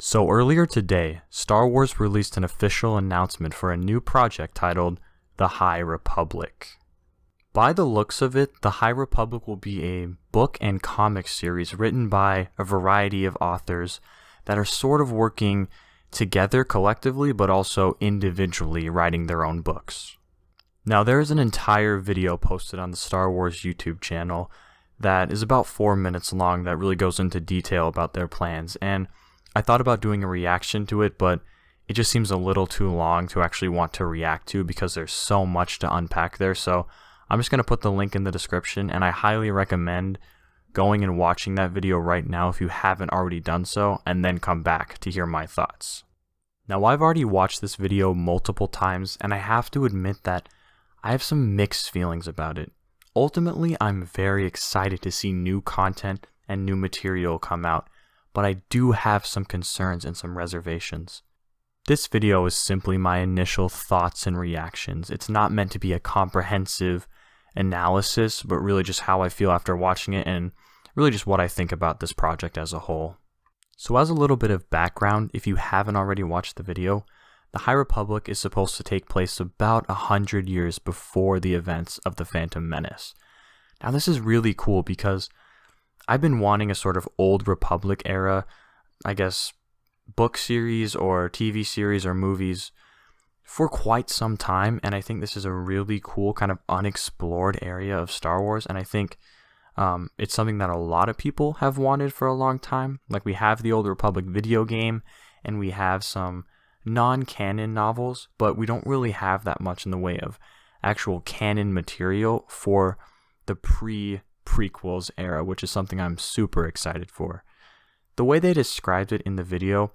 So earlier today, Star Wars released an official announcement for a new project titled The High Republic. By the looks of it, The High Republic will be a book and comic series written by a variety of authors that are sort of working together collectively but also individually writing their own books. Now there is an entire video posted on the Star Wars YouTube channel that is about 4 minutes long that really goes into detail about their plans, and I thought about doing a reaction to it, but it just seems a little too long to actually want to react to because there's so much to unpack there. So I'm just going to put the link in the description, and I highly recommend going and watching that video right now if you haven't already done so, and then come back to hear my thoughts. Now I've already watched this video multiple times, and I have to admit that I have some mixed feelings about it. Ultimately, I'm very excited to see new content and new material come out, but I do have some concerns and some reservations. This video is simply my initial thoughts and reactions. It's not meant to be a comprehensive analysis, but really just how I feel after watching it and really just what I think about this project as a whole. So as a little bit of background, if you haven't already watched the video, The High Republic is supposed to take place about 100 years before the events of The Phantom Menace. Now this is really cool because I've been wanting a sort of Old Republic era, I guess, book series or TV series or movies for quite some time, and I think this is a really cool kind of unexplored area of Star Wars, and I think it's something that a lot of people have wanted for a long time. Like, we have the Old Republic video game, and we have some non-canon novels, but we don't really have that much in the way of actual canon material for the prequels era, which is something I'm super excited for. The way they described it in the video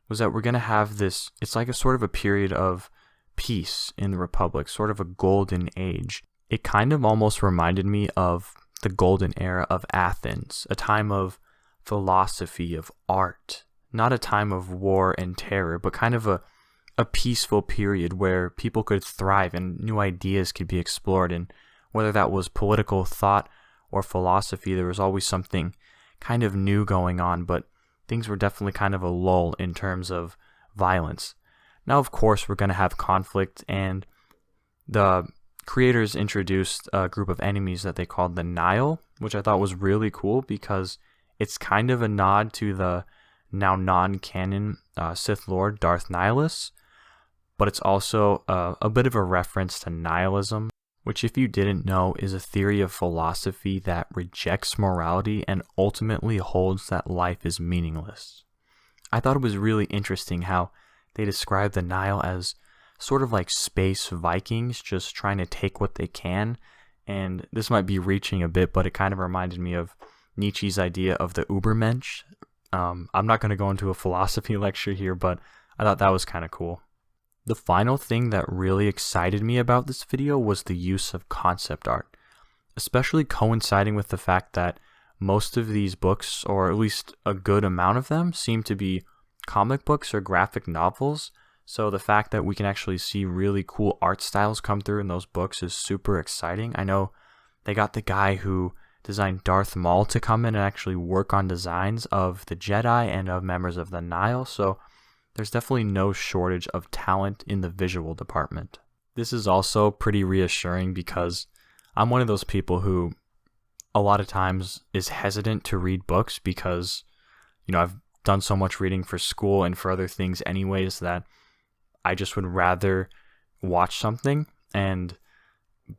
was that we're going to have this, it's like a sort of a period of peace in the Republic, sort of a golden age. It kind of almost reminded me of the golden era of Athens, a time of philosophy, of art, not a time of war and terror, but kind of a peaceful period where people could thrive and new ideas could be explored, and whether that was political thought or philosophy, there was always something kind of new going on, but things were definitely kind of a lull in terms of violence. Now, of course, we're going to have conflict, and the creators introduced a group of enemies that they called the Nihil, which I thought was really cool because it's kind of a nod to the now non-canon Sith Lord Darth Nihilus, but it's also a bit of a reference to nihilism, which, if you didn't know, is a theory of philosophy that rejects morality and ultimately holds that life is meaningless. I thought it was really interesting how they described the Nihil as sort of like space Vikings, just trying to take what they can, and this might be reaching a bit, but it kind of reminded me of Nietzsche's idea of the Übermensch. I'm not going to go into a philosophy lecture here, but I thought that was kind of cool. The final thing that really excited me about this video was the use of concept art, especially coinciding with the fact that most of these books, or at least a good amount of them, seem to be comic books or graphic novels. So the fact that we can actually see really cool art styles come through in those books is super exciting. I know they got the guy who designed Darth Maul to come in and actually work on designs of the Jedi and of members of the Nihil, so there's definitely no shortage of talent in the visual department. This is also pretty reassuring because I'm one of those people who a lot of times is hesitant to read books because, I've done so much reading for school and for other things anyways that I just would rather watch something, and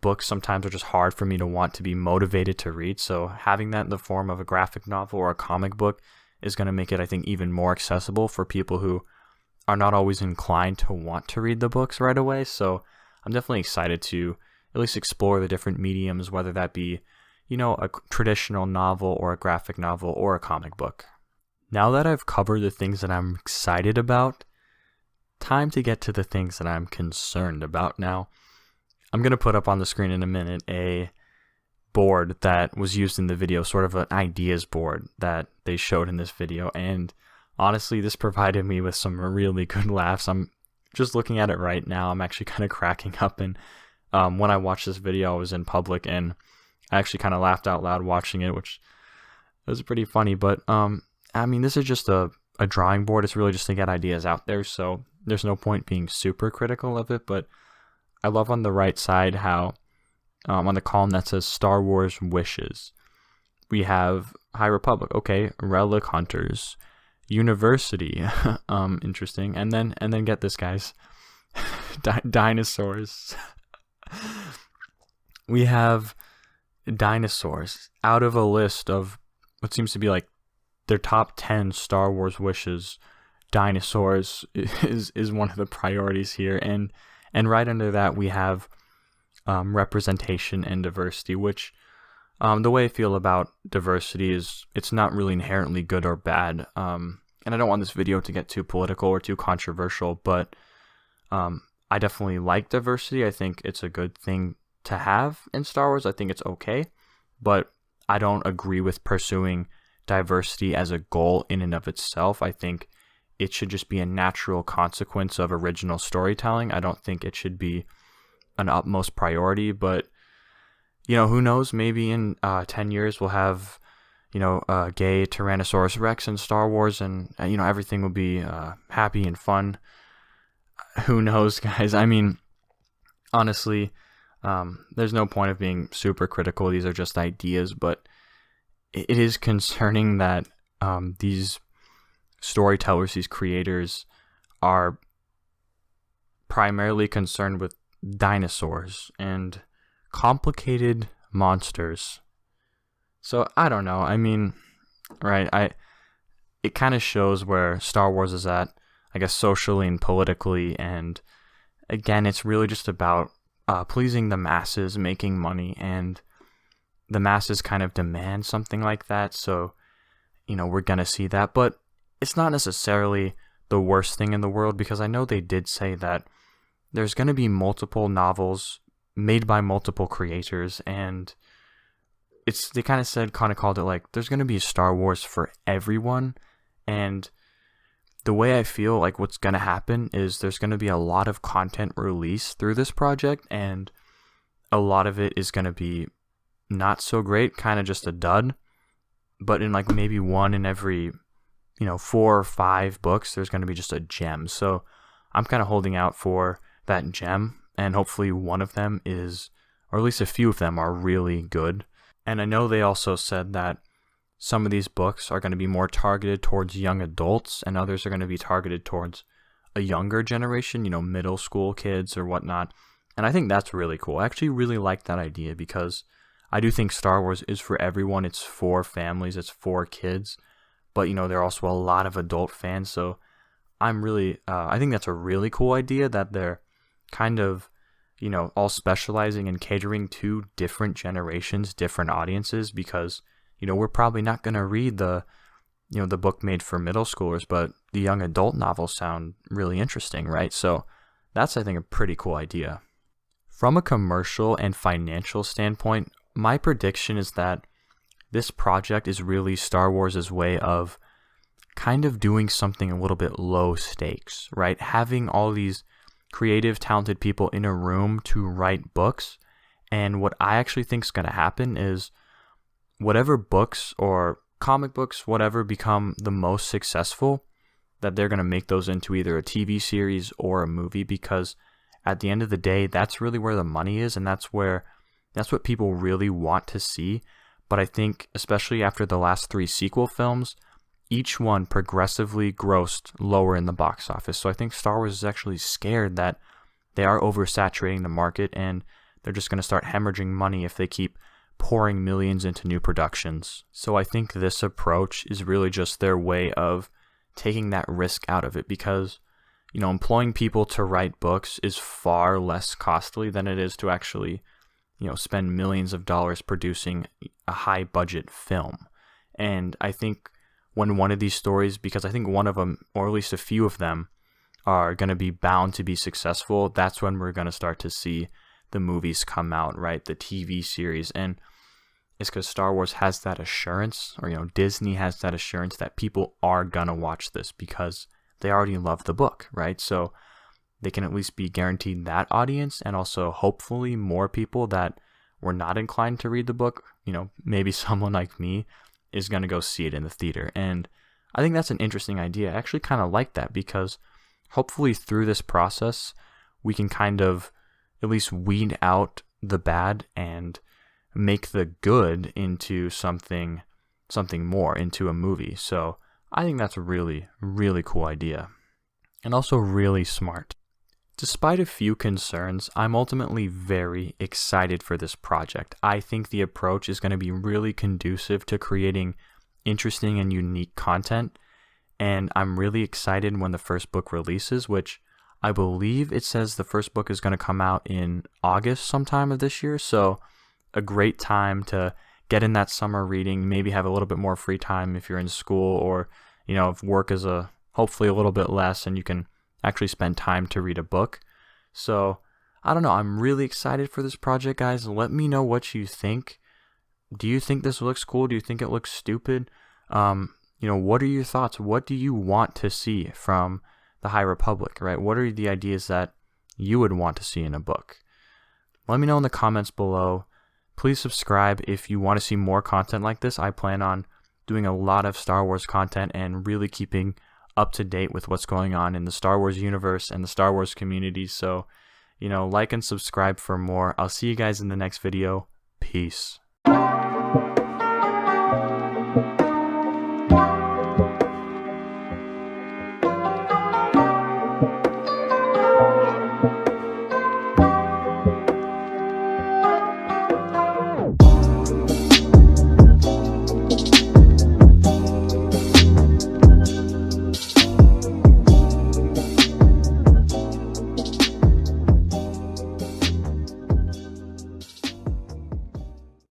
books sometimes are just hard for me to want to be motivated to read. So having that in the form of a graphic novel or a comic book is going to make it, I think, even more accessible for people who are not always inclined to want to read the books right away. So I'm definitely excited to at least explore the different mediums, whether that be, a traditional novel or a graphic novel or a comic book. Now that I've covered the things that I'm excited about, time to get to the things that I'm concerned about. Now, I'm going to put up on the screen in a minute a board that was used in the video, sort of an ideas board that they showed in this video, and honestly, this provided me with some really good laughs. I'm just looking at it right now. I'm actually kind of cracking up, and when I watched this video, I was in public, and I actually kind of laughed out loud watching it, which was pretty funny. But I mean, this is just a a drawing board. It's really just to get ideas out there. So there's no point being super critical of it. But I love on the right side how on the column that says Star Wars wishes, we have High Republic. Okay, relic hunters, university. Interesting. And then get this, guys. Dinosaurs. We have dinosaurs out of a list of what seems to be like their top 10 Star Wars wishes. Dinosaurs is one of the priorities here, and right under that we have representation and diversity, which the way I feel about diversity is it's not really inherently good or bad. And I don't want this video to get too political or too controversial, but I definitely like diversity. I think it's a good thing to have in Star Wars. I think it's okay, but I don't agree with pursuing diversity as a goal in and of itself. I think it should just be a natural consequence of original storytelling. I don't think it should be an utmost priority, but who knows? Maybe in 10 years we'll have a gay Tyrannosaurus Rex in Star Wars, and everything will be happy and fun. Who knows, guys? I mean, honestly, there's no point of being super critical. These are just ideas, but it is concerning that these storytellers, these creators, are primarily concerned with dinosaurs and complicated monsters. So I don't know. I mean, right? It kind of shows where Star Wars is at, I guess, socially and politically. And again, it's really just about pleasing the masses, making money, and the masses kind of demand something like that. So, we're going to see that. But it's not necessarily the worst thing in the world, because I know they did say that there's going to be multiple novels made by multiple creators, and they kind of called it like there's going to be a Star Wars for everyone. And the way I feel like what's going to happen is there's going to be a lot of content released through this project, and a lot of it is going to be not so great, kind of just a dud. But in like maybe one in every 4 or 5 books, there's going to be just a gem. So I'm kind of holding out for that gem, and hopefully one of them is, or at least a few of them are really good. And I know they also said that some of these books are going to be more targeted towards young adults, and others are going to be targeted towards a younger generation, middle school kids or whatnot. And I think that's really cool. I actually really like that idea, because I do think Star Wars is for everyone. It's for families, it's for kids, but there are also a lot of adult fans. So I'm really, I think that's a really cool idea that they're kind of, all specializing and catering to different generations, different audiences, because, we're probably not going to read the book made for middle schoolers, but the young adult novels sound really interesting, right? So that's, I think, a pretty cool idea. From a commercial and financial standpoint, my prediction is that this project is really Star Wars' way of kind of doing something a little bit low stakes, right? Having all these creative, talented people in a room to write books. And what I actually think is going to happen is whatever books or comic books, whatever, become the most successful, that they're going to make those into either a TV series or a movie, because at the end of the day, that's really where the money is, and that's what people really want to see. But I think, especially after the last 3 sequel films, each one progressively grossed lower in the box office. So I think Star Wars is actually scared that they are oversaturating the market, and they're just going to start hemorrhaging money if they keep pouring millions into new productions. So I think this approach is really just their way of taking that risk out of it, because employing people to write books is far less costly than it is to actually spend millions of dollars producing a high budget film. And I think when one of these stories, because I think one of them, or at least a few of them, are going to be bound to be successful, that's when we're going to start to see the movies come out, right? The TV series. And it's because Star Wars has that assurance, or Disney has that assurance that people are going to watch this because they already love the book, right? So they can at least be guaranteed that audience, and also hopefully more people that were not inclined to read the book, maybe someone like me, is going to go see it in the theater. And I think that's an interesting idea. I actually kind of like that because hopefully through this process, we can kind of at least weed out the bad and make the good into something more, into a movie. So I think that's a really, really cool idea. And also really smart. Despite a few concerns, I'm ultimately very excited for this project. I think the approach is going to be really conducive to creating interesting and unique content, and I'm really excited when the first book releases, which I believe it says the first book is going to come out in August sometime of this year, so a great time to get in that summer reading, maybe have a little bit more free time if you're in school, or if work is hopefully a little bit less and you can actually spend time to read a book. So I don't know, I'm really excited for this project, guys. Let me know what you think. Do you think this looks cool? Do you think it looks stupid? What are your thoughts? What do you want to see from the High Republic, right? What are the ideas that you would want to see in a book? Let me know in the comments below. Please subscribe if you want to see more content like this. I plan on doing a lot of Star Wars content and really keeping up to date with what's going on in the Star Wars universe and the Star Wars community. So, like and subscribe for more. I'll see you guys in the next video. Peace.